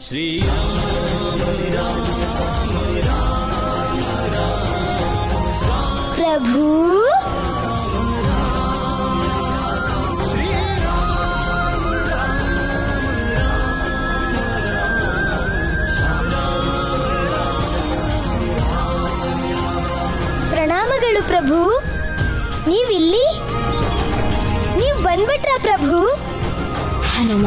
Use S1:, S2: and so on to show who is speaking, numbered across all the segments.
S1: प्रभु ಪ್ರಣಾಮಗಳು ಪ್ರಭು. ನೀವಿಲ್ಲಿ? ನೀವು ಬಂದ್ಬಿಟ್ರಾ ಪ್ರಭು?
S2: ಹನುಮ,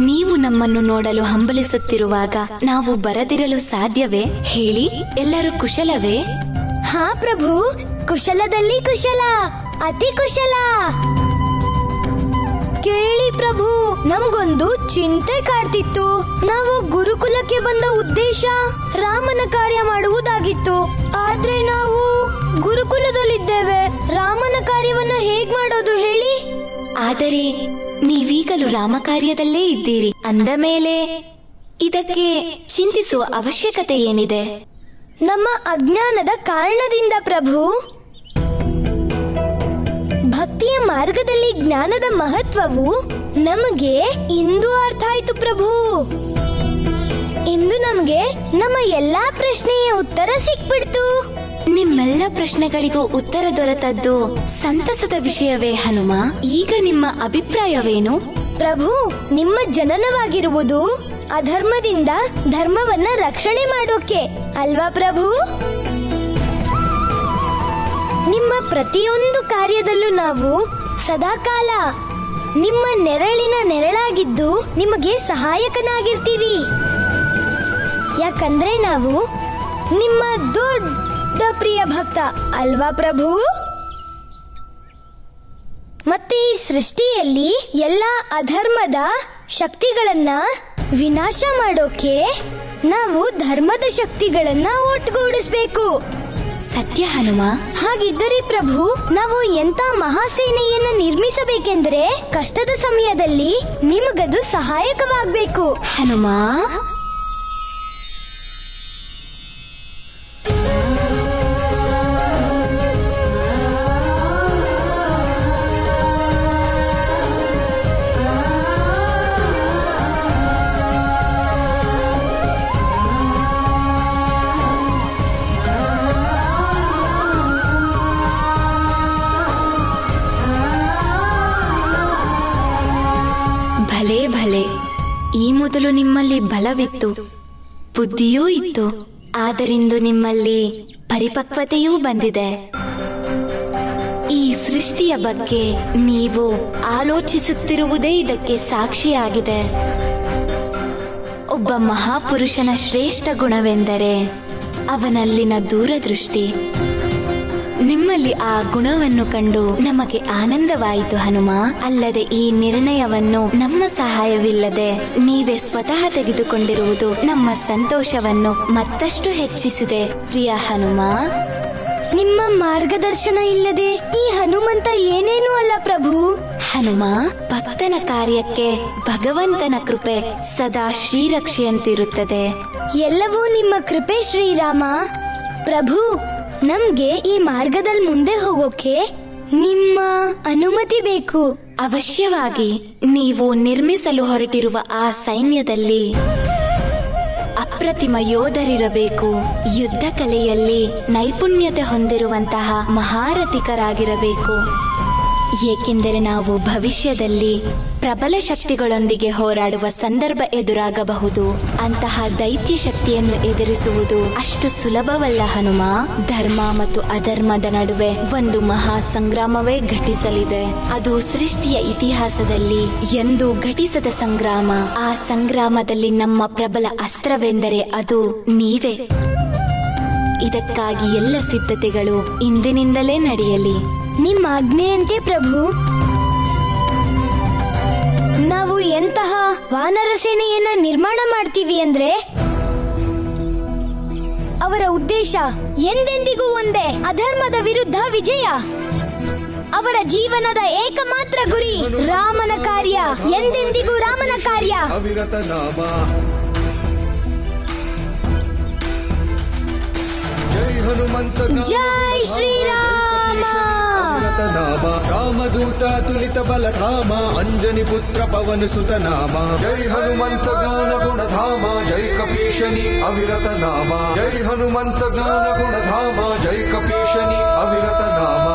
S2: ನೀವು ನಮ್ಮನ್ನು ನೋಡಲು ಹಂಬಲಿಸುತ್ತಿರುವಾಗ ನಾವು ಬರದಿರಲು ಸಾಧ್ಯವೇ? ಹೇಳಿ, ಎಲ್ಲರೂ ಕುಶಲವೇ?
S1: ಹಾ ಪ್ರಭು, ಕುಶಲದಲ್ಲಿ ಕುಶಲ, ಅತಿ ಕುಶಲ. ಕೇಳಿ ಪ್ರಭು, ನಮ್ಗೊಂದು ಚಿಂತೆ ಕಾಡ್ತಿತ್ತು. ನಾವು ಗುರುಕುಲಕ್ಕೆ ಬಂದ ಉದ್ದೇಶ ರಾಮನ ಕಾರ್ಯ ಮಾಡುವುದಾಗಿತ್ತು. ಆದ್ರೆ ನಾವು ಗುರುಕುಲದಲ್ಲಿದ್ದೇವೆ. ರಾಮನ ಕಾರ್ಯವನ್ನ ಹೇಗ್ ಮಾಡೋದು ಹೇಳಿ?
S2: ಆದರೆ ನೀವೀಗಲೂ ರಾಮ ಕಾರ್ಯದಲ್ಲೇ ಇದ್ದೀರಿ ಅಂದ ಮೇಲೆ ಇದಕ್ಕೆ ಚಿಂತಿಸುವ ಅವಶ್ಯಕತೆ ಏನಿದೆ?
S1: ನಮ್ಮ ಅಜ್ಞಾನದ ಕಾರಣದಿಂದ ಪ್ರಭು. ಭಕ್ತಿಯ ಮಾರ್ಗದಲ್ಲಿ ಜ್ಞಾನದ ಮಹತ್ವವು ನಮಗೆ ಇಂದು ಅರ್ಥ ಆಯ್ತು ಪ್ರಭು. ಇಂದು ನಮಗೆ ನಮ್ಮ ಎಲ್ಲಾ ಪ್ರಶ್ನೆಯ ಉತ್ತರ ಸಿಕ್ಬಿಡ್ತು.
S2: ನಿಮ್ಮೆಲ್ಲ ಪ್ರಶ್ನೆಗಳಿಗೂ ಉತ್ತರ ದೊರೆತದ್ದು ಸಂತಸದ ವಿಷಯವೇ ಹನುಮ. ಈಗ ನಿಮ್ಮ ಅಭಿಪ್ರಾಯವೇನು?
S1: ಪ್ರಭು, ನಿಮ್ಮ ಜನನವಾಗಿರುವುದು ಅಧರ್ಮದಿಂದ ಧರ್ಮವನ್ನ ರಕ್ಷಣೆ ಮಾಡೋಕೆ ಅಲ್ವಾ ಪ್ರಭು? ನಿಮ್ಮ ಪ್ರತಿಯೊಂದು ಕಾರ್ಯದಲ್ಲೂ ನಾವು ಸದಾಕಾಲ ನಿಮ್ಮ ನೆರಳಿನ ನೆರಳಾಗಿದ್ದು ನಿಮಗೆ ಸಹಾಯಕನಾಗಿರ್ತೀವಿ. ಯಾಕಂದ್ರೆ ನಾವು ನಿಮ್ಮ ದೊಡ್ಡ ಪ್ರಿಯ ಭಕ್ತ ಅಲ್ವಾ ಪ್ರಭು? ಮತ್ತೆ ಈ ಸೃಷ್ಟಿಯಲ್ಲಿ ಎಲ್ಲಾ ಅಧರ್ಮದ ಶಕ್ತಿಗಳನ್ನ ವಿನಾಶ ಮಾಡೋಕೆ ನಾವು ಧರ್ಮದ ಶಕ್ತಿಗಳನ್ನ ಒಟ್ಟುಗೂಡಿಸ್ಬೇಕು.
S2: ಸತ್ಯ ಹನುಮ.
S1: ಹಾಗಿದ್ದರೆ ಪ್ರಭು, ನಾವು ಎಂತ ಮಹಾಸೇನೆಯನ್ನ ನಿರ್ಮಿಸಬೇಕೆಂದರೆ ಕಷ್ಟದ ಸಮಯದಲ್ಲಿ ನಿಮಗದು ಸಹಾಯಕವಾಗಬೇಕು.
S2: ಹನುಮ, ಭಲೆ, ಈ ಮೊದಲು ನಿಮ್ಮಲ್ಲಿ ಬಲವಿತ್ತು, ಬುದ್ಧಿಯೂ ಇತ್ತು. ಆದರಿಂದು ನಿಮ್ಮಲ್ಲಿ ಪರಿಪಕ್ವತೆಯೂ ಬಂದಿದೆ. ಈ ಸೃಷ್ಟಿಯ ಬಗ್ಗೆ ನೀವು ಆಲೋಚಿಸುತ್ತಿರುವುದೇ ಇದಕ್ಕೆ ಸಾಕ್ಷಿಯಾಗಿದೆ. ಒಬ್ಬ ಮಹಾಪುರುಷನ ಶ್ರೇಷ್ಠ ಗುಣವೆಂದರೆ ಅವನಲ್ಲಿನ ದೂರದೃಷ್ಟಿ. ನಿಮ್ಮಲ್ಲಿ ಆ ಗುಣವನ್ನು ಕಂಡು ನಮಗೆ ಆನಂದವಾಯಿತು ಹನುಮ. ಅಲ್ಲದೆ ಈ ನಿರ್ಣಯವನ್ನು ನಮ್ಮ ಸಹಾಯವಿಲ್ಲದೆ ನೀವೇ ಸ್ವತಃ ತೆಗೆದುಕೊಂಡಿರುವುದು ನಮ್ಮ ಸಂತೋಷವನ್ನು ಮತ್ತಷ್ಟು ಹೆಚ್ಚಿಸಿದೆ ಪ್ರಿಯ ಹನುಮ.
S1: ನಿಮ್ಮ ಮಾರ್ಗದರ್ಶನ ಇಲ್ಲದೆ ಈ ಹನುಮಂತ ಏನೇನೂ ಅಲ್ಲ ಪ್ರಭು.
S2: ಹನುಮ, ಭಕ್ತನ ಕಾರ್ಯಕ್ಕೆ ಭಗವಂತನ ಕೃಪೆ ಸದಾ ಶ್ರೀರಕ್ಷೆಯಂತಿರುತ್ತದೆ.
S1: ಎಲ್ಲವೂ ನಿಮ್ಮ ಕೃಪೆ ಶ್ರೀರಾಮ. ಪ್ರಭು, ನಮ್ಗೆ ಈ ಮಾರ್ಗದಲ್ಲಿ ಮುಂದೆ ಹೋಗೋಕೆ ನಿಮ್ಮ ಅನುಮತಿ ಬೇಕು.
S2: ಅವಶ್ಯವಾಗಿ. ನೀವು ನಿರ್ಮಿಸಲು ಹೊರಟಿರುವ ಆ ಸೈನ್ಯದಲ್ಲಿ ಅಪ್ರತಿಮ ಯೋಧರಿರಬೇಕು. ಯುದ್ಧ ಕಲೆಯಲ್ಲಿ ನೈಪುಣ್ಯತೆ ಹೊಂದಿರುವಂತಹ ಮಹಾರಥಿಕರಾಗಿರಬೇಕು. ಏಕೆಂದರೆ ನಾವು ಭವಿಷ್ಯದಲ್ಲಿ ಪ್ರಬಲ ಶಕ್ತಿಗಳೊಂದಿಗೆ ಹೋರಾಡುವ ಸಂದರ್ಭ ಎದುರಾಗಬಹುದು. ಅಂತಹ ದೈತ್ಯ ಶಕ್ತಿಯನ್ನು ಎದುರಿಸುವುದು ಅಷ್ಟು ಸುಲಭವಲ್ಲ ಹನುಮ. ಧರ್ಮ ಮತ್ತು ಅಧರ್ಮದ ನಡುವೆ ಒಂದು ಮಹಾ ಸಂಗ್ರಾಮವೇ ಘಟಿಸಲಿದೆ. ಅದು ಸೃಷ್ಟಿಯ ಇತಿಹಾಸದಲ್ಲಿ ಎಂದೂ ಘಟಿಸದ ಸಂಗ್ರಾಮ. ಆ ಸಂಗ್ರಾಮದಲ್ಲಿ ನಮ್ಮ ಪ್ರಬಲ ಅಸ್ತ್ರವೆಂದರೆ ಅದು ನೀವೇ. ಇದಕ್ಕಾಗಿ ಎಲ್ಲ ಸಿದ್ಧತೆಗಳು ಇಂದಿನಿಂದಲೇ ನಡೆಯಲಿ.
S1: ನಿಮ್ಮ ಆಜ್ಞೆಯಂತೆ ಪ್ರಭು. ನಾವು ಎಂತಹ ವಾನರ ಸೇನೆಯನ್ನ ನಿರ್ಮಾಣ ಮಾಡ್ತೀವಿ ಅಂದ್ರೆ ಅವರ ಉದ್ದೇಶ ಎಂದೆಂದಿಗೂ ಒಂದೇ, ಅಧರ್ಮದ ವಿರುದ್ಧ ವಿಜಯ. ಅವರ ಜೀವನದ ಏಕಮಾತ್ರ ಗುರಿ ರಾಮನ ಕಾರ್ಯ, ಎಂದೆಂದಿಗೂ ರಾಮನ ಕಾರ್ಯ.
S3: ಅವಿರತ ನಾಮ ಜೈ ಹನುಮಂತ,
S1: ಜೈ ಶ್ರೀರಾಮ.
S3: ಅವಿರತ ನಾಮ ರಾಮದೂತ ತುಲಿತ ಬಲಧಾಮ ಅಂಜನಿ ಪುತ್ರ ಪವನ ಸುತ ನಾಮ ಜೈ ಹನುಮಂತ ಜ್ಞಾನ ಗುಣಧಾಮ ಜೈ ಕಪೀಶನಿ ಅವಿರತ ನಾಮ ಜೈ ಹನುಮಂತ ಜ್ಞಾನ ಗುಣಧಾಮ ಜೈ ಕಪೀಶನಿ ಅವಿರತ ನಾಮ.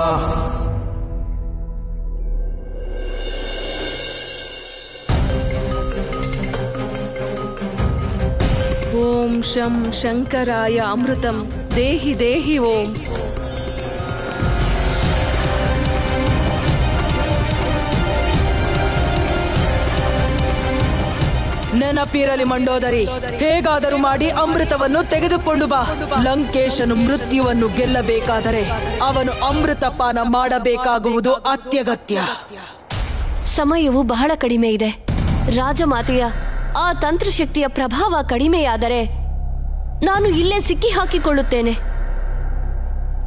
S4: ಓಂ ಶಂ ಶಂಕರಾಯ ಅಮೃತಂ ದೇಹಿ ದೇಹಿ ಓಂ. ನೆನಪಿರಲಿ ಮಂಡೋದರಿ, ಹೇಗಾದರೂ ಮಾಡಿ ಅಮೃತವನ್ನು ತೆಗೆದುಕೊಂಡು ಬಾ. ಲಂಕೇಶನು ಮೃತ್ಯುವನ್ನು ಗೆಲ್ಲಬೇಕಾದರೆ ಅವನು ಅಮೃತ ಪಾನ ಮಾಡಬೇಕಾಗುವುದು ಅತ್ಯಗತ್ಯ.
S5: ಸಮಯವು ಬಹಳ ಕಡಿಮೆ ಇದೆ. ರಾಜಮಾತೆಯ ಆ ತಂತ್ರಶಕ್ತಿಯ ಪ್ರಭಾವ ಕಡಿಮೆಯಾದರೆ ನಾನು ಇಲ್ಲೇ ಸಿಕ್ಕಿ ಹಾಕಿಕೊಳ್ಳುತ್ತೇನೆ.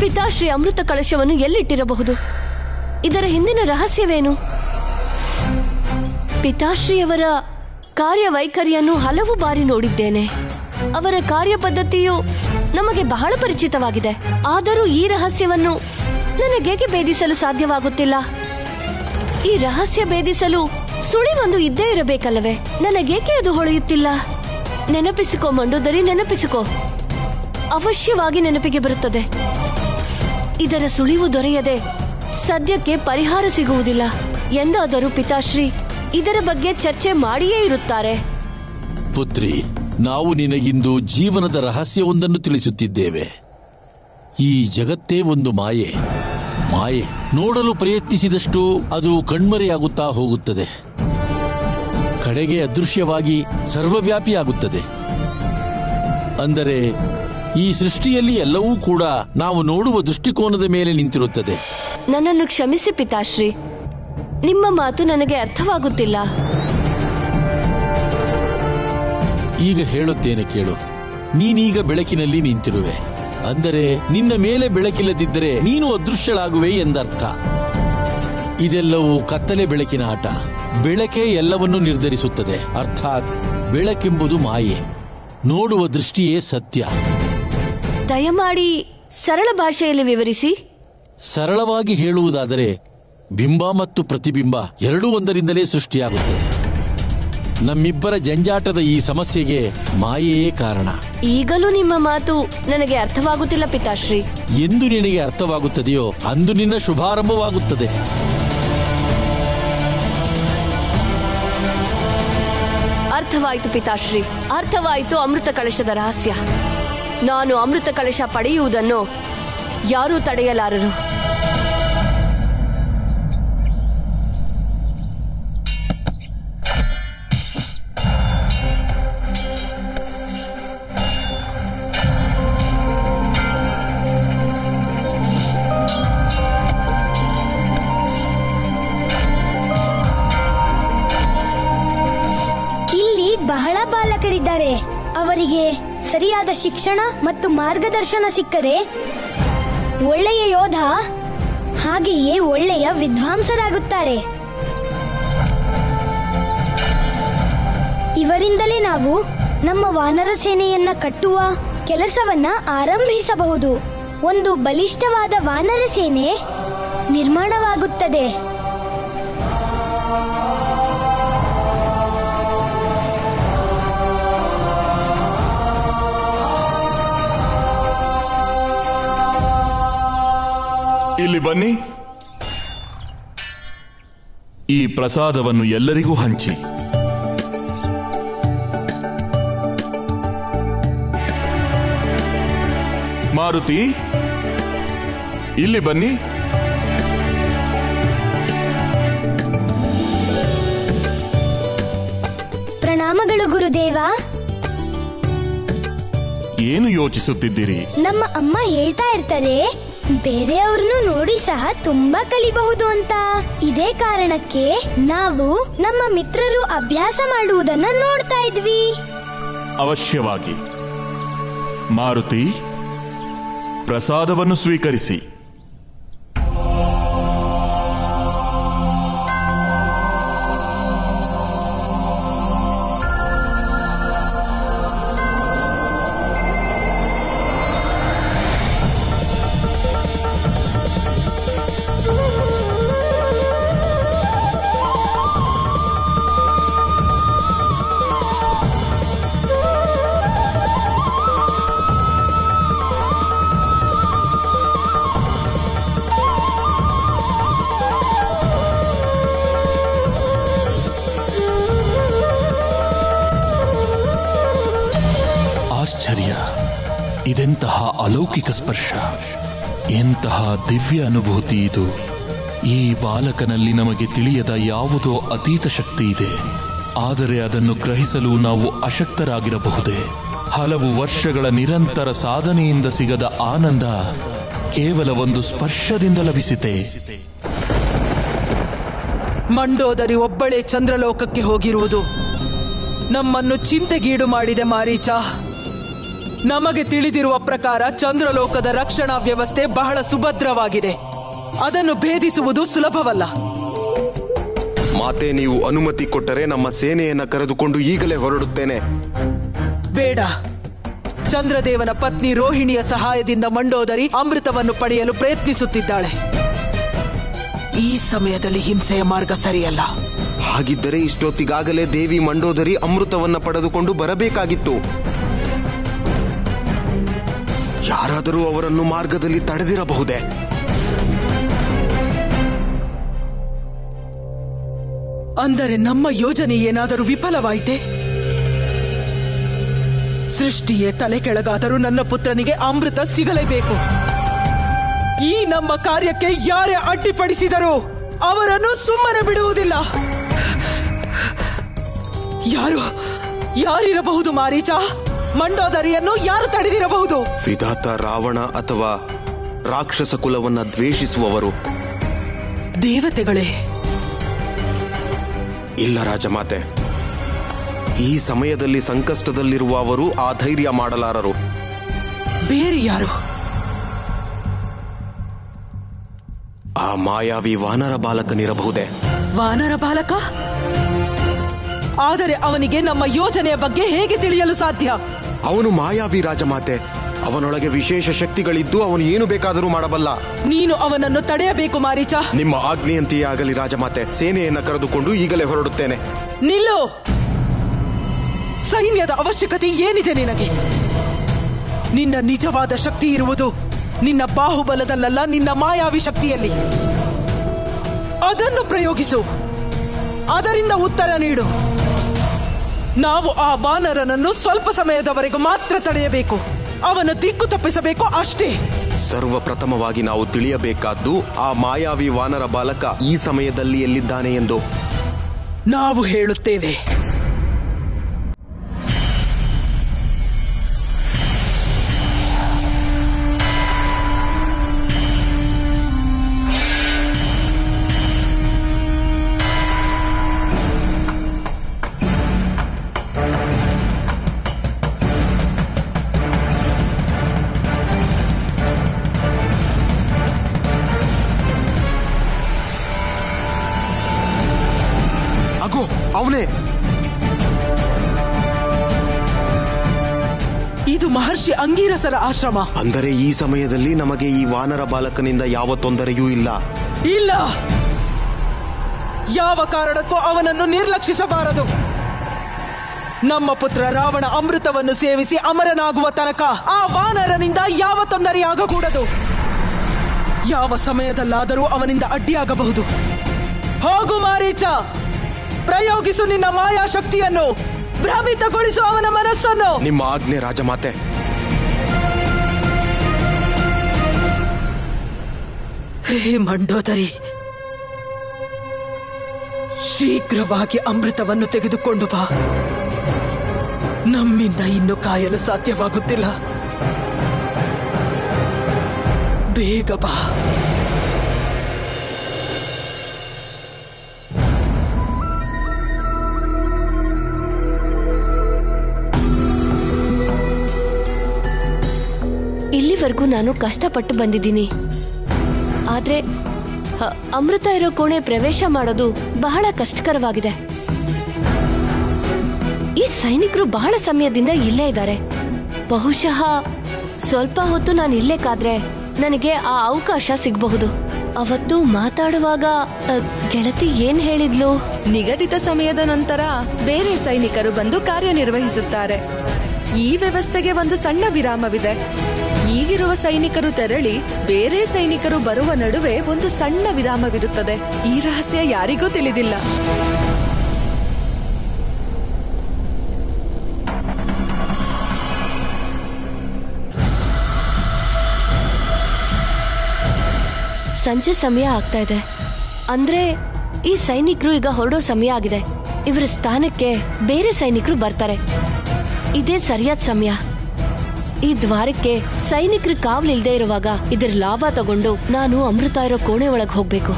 S5: ಪಿತಾಶ್ರೀ ಅಮೃತ ಕಳಶವನ್ನು ಎಲ್ಲಿಟ್ಟಿರಬಹುದು? ಇದರ ಹಿಂದಿನ ರಹಸ್ಯವೇನು? ಪಿತಾಶ್ರೀಯವರ ಕಾರ್ಯವೈಖರಿಯನ್ನು ಹಲವು ಬಾರಿ ನೋಡಿದ್ದೇನೆ. ಅವರ ಕಾರ್ಯಪದ್ಧತಿಯು ನಮಗೆ ಬಹಳ ಪರಿಚಿತವಾಗಿದೆ. ಆದರೂ ಈ ರಹಸ್ಯವನ್ನು ನನಗೇಕೆ ಭೇದಿಸಲು ಸಾಧ್ಯವಾಗುತ್ತಿಲ್ಲ? ಈ ರಹಸ್ಯ ಭೇದಿಸಲು ಸುಳಿವೊಂದು ಇದ್ದೇ ಇರಬೇಕಲ್ಲವೇ? ನನಗೇಕೆ ಅದು ಹೊಳೆಯುತ್ತಿಲ್ಲ? ನೆನಪಿಸಿಕೋ ಮಂಡೋದರಿ, ನೆನಪಿಸಿಕೋ. ಅವಶ್ಯವಾಗಿ ನೆನಪಿಗೆ ಬರುತ್ತದೆ. ಇದರ ಸುಳಿವು ದೊರೆಯದೆ ಸದ್ಯಕ್ಕೆ ಪರಿಹಾರ ಸಿಗುವುದಿಲ್ಲ. ಎಂದಾದರೂ ಪಿತಾಶ್ರೀ ಇದರ ಬಗ್ಗೆ ಚರ್ಚೆ ಮಾಡಿಯೇ ಇರುತ್ತಾರೆ.
S6: ಪುತ್ರಿ, ನಾವು ನಿನಗಿಂದು ಜೀವನದ ರಹಸ್ಯವೊಂದನ್ನು ತಿಳಿಸುತ್ತಿದ್ದೇವೆ. ಈ ಜಗತ್ತೇ ಒಂದು ಮಾಯೆ. ಮಾಯೆ ನೋಡಲು ಪ್ರಯತ್ನಿಸಿದಷ್ಟು ಅದು ಕಣ್ಮರೆಯಾಗುತ್ತಾ ಹೋಗುತ್ತದೆ. ಕಡೆಗೆ ಅದೃಶ್ಯವಾಗಿ ಸರ್ವವ್ಯಾಪಿಯಾಗುತ್ತದೆ. ಅಂದರೆ ಈ ಸೃಷ್ಟಿಯಲ್ಲಿ ಎಲ್ಲವೂ ಕೂಡ ನಾವು ನೋಡುವ ದೃಷ್ಟಿಕೋನದ ಮೇಲೆ ನಿಂತಿರುತ್ತದೆ.
S5: ನನ್ನನ್ನು ಕ್ಷಮಿಸಿ ಪಿತಾಶ್ರೀ, ನಿಮ್ಮ ಮಾತು ನನಗೆ ಅರ್ಥವಾಗುತ್ತಿಲ್ಲ.
S6: ಈಗ ಹೇಳುತ್ತೇನೆ ಕೇಳು. ನೀನೀಗ ಬೆಳಕಿನಲ್ಲಿ ನಿಂತಿರುವೆ, ಅಂದರೆ ನಿನ್ನ ಮೇಲೆ ಬೆಳಕಿಲ್ಲದಿದ್ದರೆ ನೀನು ಅದೃಶ್ಯಳಾಗುವೆ ಎಂದರ್ಥ. ಇದೆಲ್ಲವೂ ಕತ್ತಲೆ ಬೆಳಕಿನ ಆಟ. ಬೆಳಕೇ ಎಲ್ಲವನ್ನೂ ನಿರ್ಧರಿಸುತ್ತದೆ. ಅರ್ಥಾತ್ ಬೆಳಕೆಂಬುದು ಮಾಯೆ, ನೋಡುವ ದೃಷ್ಟಿಯೇ ಸತ್ಯ.
S5: ದಯಮಾಡಿ ಸರಳ ಭಾಷೆಯಲ್ಲಿ ವಿವರಿಸಿ.
S6: ಸರಳವಾಗಿ ಹೇಳುವುದಾದರೆ ಬಿಂಬ ಮತ್ತು ಪ್ರತಿಬಿಂಬ ಎರಡೂ ಒಂದರಿಂದಲೇ ಸೃಷ್ಟಿಯಾಗುತ್ತದೆ. ನಮ್ಮಿಬ್ಬರ ಜಂಜಾಟದ ಈ ಸಮಸ್ಯೆಗೆ ಮಾಯೆಯೇ ಕಾರಣ.
S5: ಈಗಲೂ ನಿಮ್ಮ ಮಾತು ನನಗೆ ಅರ್ಥವಾಗುತ್ತಿಲ್ಲ ಪಿತಾಶ್ರೀ.
S6: ಎಂದು ನಿನಗೆ ಅರ್ಥವಾಗುತ್ತದೆಯೋ ಅಂದು ನಿನ್ನ ಶುಭಾರಂಭವಾಗುತ್ತದೆ.
S5: ಅರ್ಥವಾಯಿತು ಪಿತಾಶ್ರೀ, ಅರ್ಥವಾಯಿತು ಅಮೃತ ಕಳಶದ ರಹಸ್ಯ. ನಾನು ಅಮೃತ ಕಳಶ ಪಡೆಯುವುದನ್ನು ಯಾರೂ ತಡೆಯಲಾರರು.
S1: ಬಹಳ ಬಾಲಕರಿದ್ದಾರೆ. ಅವರಿಗೆ ಸರಿಯಾದ ಶಿಕ್ಷಣ ಮತ್ತು ಮಾರ್ಗದರ್ಶನ ಸಿಕ್ಕರೆ ಒಳ್ಳೆಯ ಯೋಧ, ಹಾಗೆಯೇ ಒಳ್ಳೆಯ ವಿದ್ವಾಂಸರಾಗುತ್ತಾರೆ. ಇವರಿಂದಲೇ ನಾವು ನಮ್ಮ ವಾನರ ಸೇನೆಯನ್ನ ಕಟ್ಟುವ ಕೆಲಸವನ್ನ ಆರಂಭಿಸಬಹುದು. ಒಂದು ಬಲಿಷ್ಠವಾದ ವಾನರ ಸೇನೆ ನಿರ್ಮಾಣವಾಗುತ್ತದೆ.
S7: ಇಲ್ಲಿ ಬನ್ನಿ. ಈ ಪ್ರಸಾದವನ್ನು ಎಲ್ಲರಿಗೂ ಹಂಚಿ. ಮಾರುತಿ, ಇಲ್ಲಿ ಬನ್ನಿ.
S1: ಪ್ರಣಾಮಗಳು ಗುರುದೇವ.
S7: ಏನು ಯೋಚಿಸುತ್ತಿದ್ದೀರಿ?
S1: ನಮ್ಮ ಅಮ್ಮ ಹೇಳ್ತಾ ಇರ್ತಾರೆ, ಬೇರೆಯವ್ರನ್ನು ನೋಡಿ ಸಹ ತುಂಬಾ ಕಲಿಬಹುದು ಅಂತ. ಇದೇ ಕಾರಣಕ್ಕೆ ನಾವು ನಮ್ಮ ಮಿತ್ರರು ಅಭ್ಯಾಸ ಮಾಡುವುದನ್ನ ನೋಡ್ತಾ ಇದ್ವಿ.
S7: ಅವಶ್ಯವಾಗಿ. ಮಾರುತಿ, ಪ್ರಸಾದವನ್ನು ಸ್ವೀಕರಿಸಿ.
S6: ಇದೆಂತಹ ಅಲೌಕಿಕ ಸ್ಪರ್ಶ, ಎಂತಹ ದಿವ್ಯ ಅನುಭೂತಿ ಇದು. ಈ ಬಾಲಕನಲ್ಲಿ ನಮಗೆ ತಿಳಿಯದ ಯಾವುದೋ ಅತೀತ ಶಕ್ತಿ ಇದೆ. ಆದರೆ ಅದನ್ನು ಗ್ರಹಿಸಲು ನಾವು ಅಶಕ್ತರಾಗಿರಬಹುದೇ? ಹಲವು ವರ್ಷಗಳ ನಿರಂತರ ಸಾಧನೆಯಿಂದ ಸಿಗದ ಆನಂದ ಕೇವಲ ಒಂದು ಸ್ಪರ್ಶದಿಂದ ಲಭಿಸಿತೆ.
S4: ಮಂಡೋದರಿ ಒಬ್ಬಳೇ ಚಂದ್ರಲೋಕಕ್ಕೆ ಹೋಗಿರುವುದು ನಮ್ಮನ್ನು ಚಿಂತೆಗೀಡು ಮಾಡಿದೆ ಮಾರೀಚ. ನಮಗೆ ತಿಳಿದಿರುವ ಪ್ರಕಾರ ಚಂದ್ರಲೋಕದ ರಕ್ಷಣಾ ವ್ಯವಸ್ಥೆ ಬಹಳ ಸುಭದ್ರವಾಗಿದೆ. ಅದನ್ನು ಭೇದಿಸುವುದು ಸುಲಭವಲ್ಲ.
S8: ಮಾತೆ, ನೀವು ಅನುಮತಿ ಕೊಟ್ಟರೆ ನಮ್ಮ ಸೇನೆಯನ್ನ ಕರೆದುಕೊಂಡು ಈಗಲೇ ಹೊರಡುತ್ತೇನೆ.
S4: ಬೇಡ. ಚಂದ್ರದೇವನ ಪತ್ನಿ ರೋಹಿಣಿಯ ಸಹಾಯದಿಂದ ಮಂಡೋದರಿ ಅಮೃತವನ್ನು ಪಡೆಯಲು ಪ್ರಯತ್ನಿಸುತ್ತಿದ್ದಾಳೆ. ಈ ಸಮಯದಲ್ಲಿ ಹಿಂಸೆಯ ಮಾರ್ಗ ಸರಿಯಲ್ಲ.
S8: ಹಾಗಿದ್ದರೆ ಇಷ್ಟೊತ್ತಿಗಾಗಲೇ ದೇವಿ ಮಂಡೋದರಿ ಅಮೃತವನ್ನ ಪಡೆದುಕೊಂಡು ಬರಬೇಕಾಗಿತ್ತು. ಯಾರಾದರೂ ಅವರನ್ನು ಮಾರ್ಗದಲ್ಲಿ ತಡೆದಿರಬಹುದೇ?
S4: ಅಂದರೆ ನಮ್ಮ ಯೋಜನೆ ಏನಾದರೂ ವಿಫಲವಾಯಿತೆ? ಸೃಷ್ಟಿಯೇ ತಲೆ ಕೆಳಗಾದರೂ ನನ್ನ ಪುತ್ರನಿಗೆ ಅಮೃತ ಸಿಗಲೇಬೇಕು. ಈ ನಮ್ಮ ಕಾರ್ಯಕ್ಕೆ ಯಾರೇ ಅಡ್ಡಿಪಡಿಸಿದರೂ ಅವರನ್ನು ಸುಮ್ಮನೆ ಬಿಡುವುದಿಲ್ಲ. ಯಾರಿರಬಹುದು ಮಾರೀಚ? ಮಂಡೋದರಿಯನ್ನು ಯಾರು ತಡೆದಿರಬಹುದು?
S8: ವಿಧಾತ ರಾವಣ ಅಥವಾ ರಾಕ್ಷಸ ಕುಲವನ್ನ ದ್ವೇಷಿಸುವವರು.
S4: ದೇವತೆಗಳೇ?
S8: ಇಲ್ಲ ರಾಜಮಾತೆ, ಈ ಸಮಯದಲ್ಲಿ ಸಂಕಷ್ಟದಲ್ಲಿರುವ ಅವರು ಆ ಧೈರ್ಯ ಮಾಡಲಾರರು.
S4: ಬೇರೆ ಯಾರು?
S8: ಆ ಮಾಯಾವಿ ವಾನರ ಬಾಲಕನಿರಬಹುದೇ?
S4: ವಾನರ ಬಾಲಕ? ಆದರೆ ಅವನಿಗೆ ನಮ್ಮ ಯೋಜನೆಯ ಬಗ್ಗೆ ಹೇಗೆ ತಿಳಿಯಲು ಸಾಧ್ಯ?
S8: ಅವನು ಮಾಯಾವಿ ರಾಜಮಾತೆ. ಅವನೊಳಗೆ ವಿಶೇಷ ಶಕ್ತಿಗಳಿದ್ದು ಅವನು ಏನು ಬೇಕಾದರೂ ಮಾಡಬಲ್ಲ.
S4: ನೀನು ಅವನನ್ನು ತಡೆಯಬೇಕು ಮಾರೀಚ.
S8: ನಿಮ್ಮ ಆಜ್ಞೆಯಂತೆಯೇ ಆಗಲಿ ರಾಜಮಾತೆ. ಸೇನೆಯನ್ನ ಕರೆದುಕೊಂಡು ಈಗಲೇ ಹೊರಡುತ್ತೇನೆ.
S4: ನಿಲ್ಲು. ಸೈನ್ಯದ ಅವಶ್ಯಕತೆ ಏನಿದೆ ನಿನಗೆ? ನಿನ್ನ ನಿಜವಾದ ಶಕ್ತಿ ಇರುವುದು ನಿನ್ನ ಬಾಹುಬಲದಲ್ಲ, ನಿನ್ನ ಮಾಯಾವಿ ಶಕ್ತಿಯಲ್ಲಿ. ಅದನ್ನು ಪ್ರಯೋಗಿಸು. ಅದರಿಂದ ಉತ್ತರ ನೀಡು. ನಾವು ಆ ವಾನರನನ್ನು ಸ್ವಲ್ಪ ಸಮಯದವರೆಗೂ ಮಾತ್ರ ತಡೆಯಬೇಕು. ಅವನ ದಿಕ್ಕು ತಪ್ಪಿಸಬೇಕು, ಅಷ್ಟೇ.
S8: ಸರ್ವಪ್ರಥಮವಾಗಿ ನಾವು ತಿಳಿಯಬೇಕಾದ್ದು ಆ ಮಾಯಾವಿ ವಾನರ ಬಾಲಕ ಈ ಸಮಯದಲ್ಲಿ ಎಲ್ಲಿದ್ದಾನೆ ಎಂದು.
S4: ನಾವು ಹೇಳುತ್ತೇವೆ.
S8: ಅವನೇ.
S4: ಇದು ಮಹರ್ಷಿ ಅಂಗೀರಸರ ಆಶ್ರಮ.
S8: ಅಂದರೆ ಈ ಸಮಯದಲ್ಲಿ ನಮಗೆ ಈ ವಾನರ ಬಾಲಕನಿಂದ ಯಾವ ತೊಂದರೆಯೂ ಇಲ್ಲ.
S4: ಇಲ್ಲ. ಯಾವ ಕಾರಣಕ್ಕೂ ಅವನನ್ನು ನಿರ್ಲಕ್ಷಿಸಬಾರದು. ನಮ್ಮ ಪುತ್ರ ರಾವಣ ಅಮೃತವನ್ನು ಸೇವಿಸಿ ಅಮರನಾಗುವ ತನಕ ಆ ವಾನರನಿಂದ ಯಾವ ತೊಂದರೆಯಾಗಕೂಡದು. ಯಾವ ಸಮಯದಲ್ಲಾದರೂ ಅವನಿಂದ ಅಡ್ಡಿಯಾಗಬಹುದು. ಹೋಗು ಮಾರೀಚ, ಪ್ರಯೋಗಿಸು ನಿನ್ನ ಮಾಯಾ ಶಕ್ತಿಯನ್ನು. ಭ್ರಮಿತಗೊಳಿಸು ಅವನ ಮನಸ್ಸನ್ನು.
S8: ನಿಮ್ಮ ಆಜ್ಞೆ ರಾಜಮಾತೆ.
S4: ಹೇ ಮಂಡೋದರಿ, ಶೀಘ್ರವಾಗಿ ಅಮೃತವನ್ನು ತೆಗೆದುಕೊಂಡು ಬಾ. ನಮ್ಮಿಂದ ಇನ್ನು ಕಾಯಲು ಸಾಧ್ಯವಾಗುತ್ತಿಲ್ಲ. ಬೇಗ ಬಾ.
S5: ಇಲ್ಲಿವರೆಗೂ ನಾನು ಕಷ್ಟಪಟ್ಟು ಬಂದಿದ್ದೀನಿ. ಆದ್ರೆ ಅಮೃತ ಇರೋ ಕೋಣೆ ಪ್ರವೇಶ ಮಾಡೋದು ಬಹಳ ಕಷ್ಟಕರವಾಗಿದೆ. ಈ ಸೈನಿಕರು ಬಹಳ ಸಮಯದಿಂದ ಇಲ್ಲೇ ಇದ್ದಾರೆ. ಬಹುಶಃ ಸ್ವಲ್ಪ ಹೊತ್ತು ನಾನು ಇಲ್ಲೇ ಕಾದ್ರೆ ನನಗೆ ಆ ಅವಕಾಶ ಸಿಗಬಹುದು. ಅವತ್ತು ಮಾತಾಡುವಾಗ ಗೆಳತಿ ಏನ್ ಹೇಳಿದ್ಲು?
S9: ನಿಗದಿತ ಸಮಯದ ನಂತರ ಬೇರೆ ಸೈನಿಕರು ಬಂದು ಕಾರ್ಯನಿರ್ವಹಿಸುತ್ತಾರೆ. ಈ ವ್ಯವಸ್ಥೆಗೆ ಒಂದು ಸಣ್ಣ ವಿರಾಮವಿದೆ. ಈಗಿರುವ ಸೈನಿಕರು ತೆರಳಿ ಬೇರೆ ಸೈನಿಕರು ಬರುವ ನಡುವೆ ಒಂದು ಸಣ್ಣ ವಿರಾಮವಿರುತ್ತದೆ. ಈ ರಹಸ್ಯ ಯಾರಿಗೂ ತಿಳಿದಿಲ್ಲ.
S5: ಸಂಜೆ ಸಮಯ ಆಗ್ತಾ ಇದೆ. ಅಂದ್ರೆ ಈ ಸೈನಿಕರು ಈಗ ಹೊರಡೋ ಸಮಯ ಆಗಿದೆ. ಇವರ ಸ್ಥಾನಕ್ಕೆ ಬೇರೆ ಸೈನಿಕರು ಬರ್ತಾರೆ. ಇದೇ ಸರಿಯಾದ ಸಮಯ. ಈ ದ್ವಾರಕ್ಕೆ ಸೈನಿಕರು ಕಾವಲಿಲ್ದೇ ಇರುವಾಗ ಇದರ ಲಾಭ ತಗೊಂಡು ನಾನು ಅಮೃತ ಇರೋ ಕೋಣೆ ಒಳಗೆ ಹೋಗ್ಬೇಕು.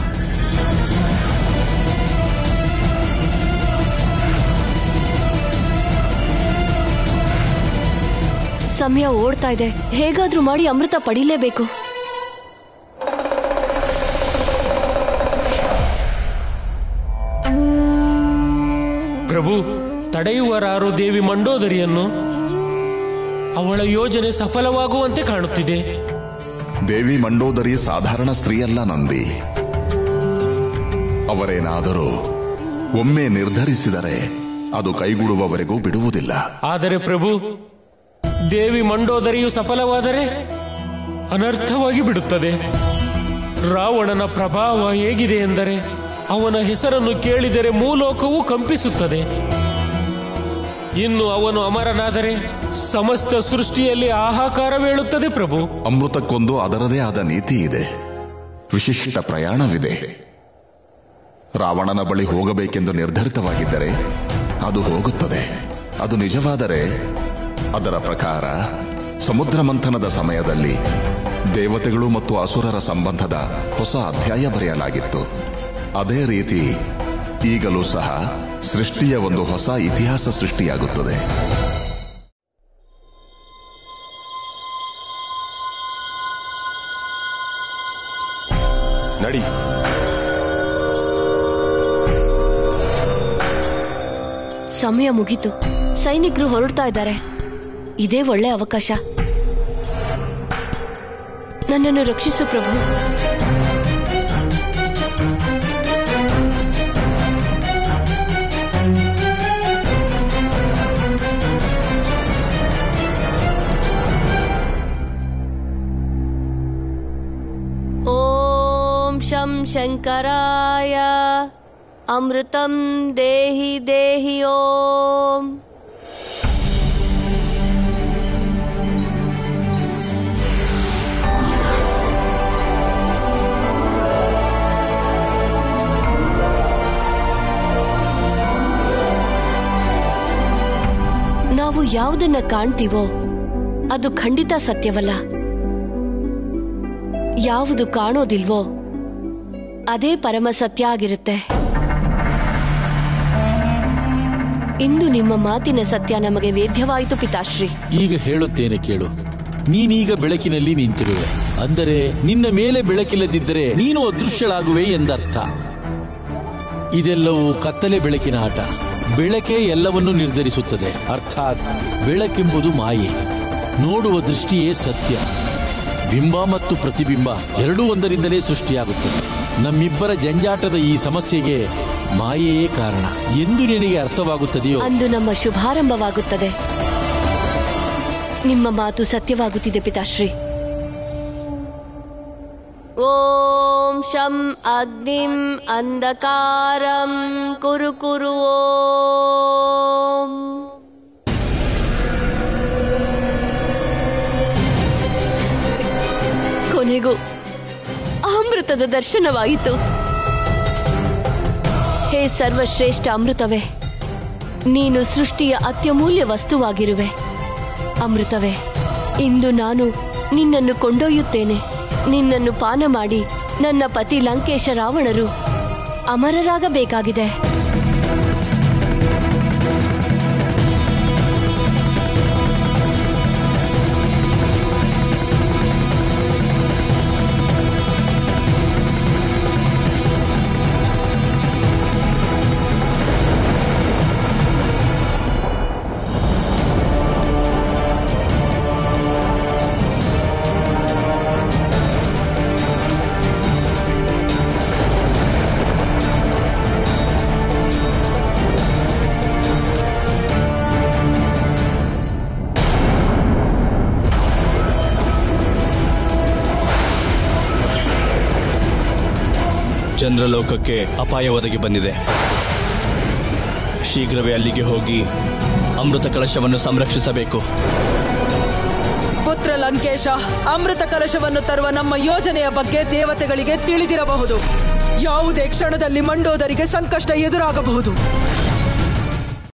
S5: ಸಮಯ ಓಡ್ತಾ ಇದೆ. ಹೇಗಾದ್ರೂ ಮಾಡಿ ಅಮೃತ ಪಡೀಲೇಬೇಕು.
S10: ಪ್ರಭು, ತಡೆಯುವರಾರು ದೇವಿ ಮಂಡೋದರಿಯನ್ನು? ಅವಳ ಯೋಜನೆ ಸಫಲವಾಗುವಂತೆ ಕಾಣುತ್ತಿದೆ.
S11: ದೇವಿ ಮಂಡೋದರಿ ಸಾಧಾರಣ ಸ್ತ್ರೀಯಲ್ಲ ನಂದಿ. ಅವರೇನಾದರೂ ಒಮ್ಮೆ ನಿರ್ಧರಿಸಿದರೆ ಅದು ಕೈಗೂಡುವವರೆಗೂ ಬಿಡುವುದಿಲ್ಲ.
S10: ಆದರೆ ಪ್ರಭು, ದೇವಿ ಮಂಡೋದರಿಯು ಸಫಲವಾದರೆ ಅನರ್ಥವಾಗಿ ಬಿಡುತ್ತದೆ. ರಾವಣನ ಪ್ರಭಾವ ಹೇಗಿದೆ ಎಂದರೆ ಅವನ ಹೆಸರನ್ನು ಕೇಳಿದರೆ ಮೂಲೋಕವೂ ಕಂಪಿಸುತ್ತದೆ. ಇನ್ನು ಅವನು ಅಮರನಾದರೆ ಸಮಸ್ತ ಸೃಷ್ಟಿಯಲ್ಲಿ ಹಾಹಾಕಾರವೇಳುತ್ತದೆ. ಪ್ರಭು,
S11: ಅಮೃತಕ್ಕೊಂದು ಅದರದೇ ಆದ ನೀತಿ ಇದೆ, ವಿಶಿಷ್ಟ ಪ್ರಯಾಣವಿದೆ. ರಾವಣನ ಬಳಿ ಹೋಗಬೇಕೆಂದು ನಿರ್ಧರಿತವಾಗಿದ್ದರೆ ಅದು ಹೋಗುತ್ತದೆ. ಅದು ನಿಜವಾದರೆ ಅದರ ಪ್ರಕಾರ ಸಮುದ್ರ ಮಂಥನದ ಸಮಯದಲ್ಲಿ ದೇವತೆಗಳು ಮತ್ತು ಅಸುರರ ಸಂಬಂಧದ ಹೊಸ ಅಧ್ಯಾಯ ಬರೆಯಲಾಗಿತ್ತು. ಅದೇ ರೀತಿ ಈಗಲೂ ಸಹ ಸೃಷ್ಟಿಯ ಒಂದು ಹೊಸ ಇತಿಹಾಸ ಸೃಷ್ಟಿಯಾಗುತ್ತದೆ.
S8: ನಡಿ.
S5: ಸಮಯ ಮುಗೀತು. ಸೈನಿಕರು ಹೊರಡ್ತಾ ಇದ್ದಾರೆ. ಇದೇ ಒಳ್ಳೆ ಅವಕಾಶ. ನನ್ನನ್ನು ರಕ್ಷಿಸು ಪ್ರಭು. ಓಂ ಶಂ ಶಂಕರಾಯ ಅಮೃತಂ ದೇಹಿ ದೇಹಿ ಓಂ. ನಾವು ಯಾವುದನ್ನ ಕಾಣ್ತೀವೋ ಅದು ಖಂಡಿತ ಸತ್ಯವಲ್ಲ. ಯಾವುದು ಕಾಣೋದಿಲ್ವೋ ಅದೇ ಪರಮ ಸತ್ಯ ಆಗಿರುತ್ತೆ. ಇಂದು ನಿಮ್ಮ ಮಾತಿನ ಸತ್ಯ ನಮಗೆ ವೇದ್ಯವಾಯಿತು ಪಿತಾಶ್ರೀ.
S12: ಈಗ ಹೇಳುತ್ತೇನೆ ಕೇಳು. ನೀನೀಗ ಬೆಳಕಿನಲ್ಲಿ ನಿಂತಿರುವೆ, ಅಂದರೆ ನಿನ್ನ ಮೇಲೆ ಬೆಳಕಿಲ್ಲದಿದ್ದರೆ ನೀನು ಅದೃಶ್ಯಳಾಗುವೆ ಎಂದರ್ಥ. ಇದೆಲ್ಲವೂ ಕತ್ತಲೆ ಬೆಳಕಿನ ಆಟ. ಬೆಳಕೇ ಎಲ್ಲವನ್ನೂ ನಿರ್ಧರಿಸುತ್ತದೆ. ಅರ್ಥಾತ್ ಬೆಳಕೆಂಬುದು ಮಾಯೆ, ನೋಡುವ ದೃಷ್ಟಿಯೇ ಸತ್ಯ. ಬಿಂಬ ಮತ್ತು ಪ್ರತಿಬಿಂಬ ಎರಡೂ ಒಂದರಿಂದಲೇ ಸೃಷ್ಟಿಯಾಗುತ್ತದೆ. ನಮ್ಮಿಬ್ಬರ ಜಂಜಾಟದ ಈ ಸಮಸ್ಯೆಗೆ ಮಾಯೆಯೇ ಕಾರಣ ಎಂದು ನಿನಗೆ ಅರ್ಥವಾಗುತ್ತದೆಯೋ
S5: ಅಂದು ನಮ್ಮ ಶುಭಾರಂಭವಾಗುತ್ತದೆ. ನಿಮ್ಮ ಮಾತು ಸತ್ಯವಾಗುತ್ತಿದೆ ಪಿತಾಶ್ರೀ. ಓಂ ಶಂ ಅಗ್ನಿಂ ಅಂಧಕಾರಂ ಕುರು ಕುರು ಓಂ. ಕೊನೆಗೂ ಅಮೃತದ ದರ್ಶನವಾಯಿತು. ಹೇ ಸರ್ವಶ್ರೇಷ್ಠ ಅಮೃತವೇ, ನೀನು ಸೃಷ್ಟಿಯ ಅತ್ಯಮೂಲ್ಯ ವಸ್ತುವಾಗಿರುವೆ. ಅಮೃತವೇ, ಇಂದು ನಾನು ನಿನ್ನನ್ನು ಕೊಂಡೊಯ್ಯುತ್ತೇನೆ. ನಿನ್ನನ್ನು ಪಾನ ಮಾಡಿ ನನ್ನ ಪತಿ ಲಂಕೇಶ ರಾವಣರು ಅಮರರಾಗಬೇಕಾಗಿದೆ.
S13: ಚಂದ್ರಲೋಕಕ್ಕೆ ಅಪಾಯ ಒದಗಿ ಬಂದಿದೆ. ಶೀಘ್ರವೇ ಅಲ್ಲಿಗೆ ಹೋಗಿ ಅಮೃತ ಕಲಶವನ್ನು ಸಂರಕ್ಷಿಸಬೇಕು.
S4: ಪುತ್ರ ಲಂಕೇಶ ಅಮೃತ ಕಲಶವನ್ನು ತರುವ ನಮ್ಮ ಯೋಜನೆಯ ಬಗ್ಗೆ ದೇವತೆಗಳಿಗೆ ತಿಳಿದಿರಬಹುದು. ಯಾವುದೇ ಕ್ಷಣದಲ್ಲಿ ಮಂಡೋದರಿಗೆ ಸಂಕಷ್ಟ ಎದುರಾಗಬಹುದು.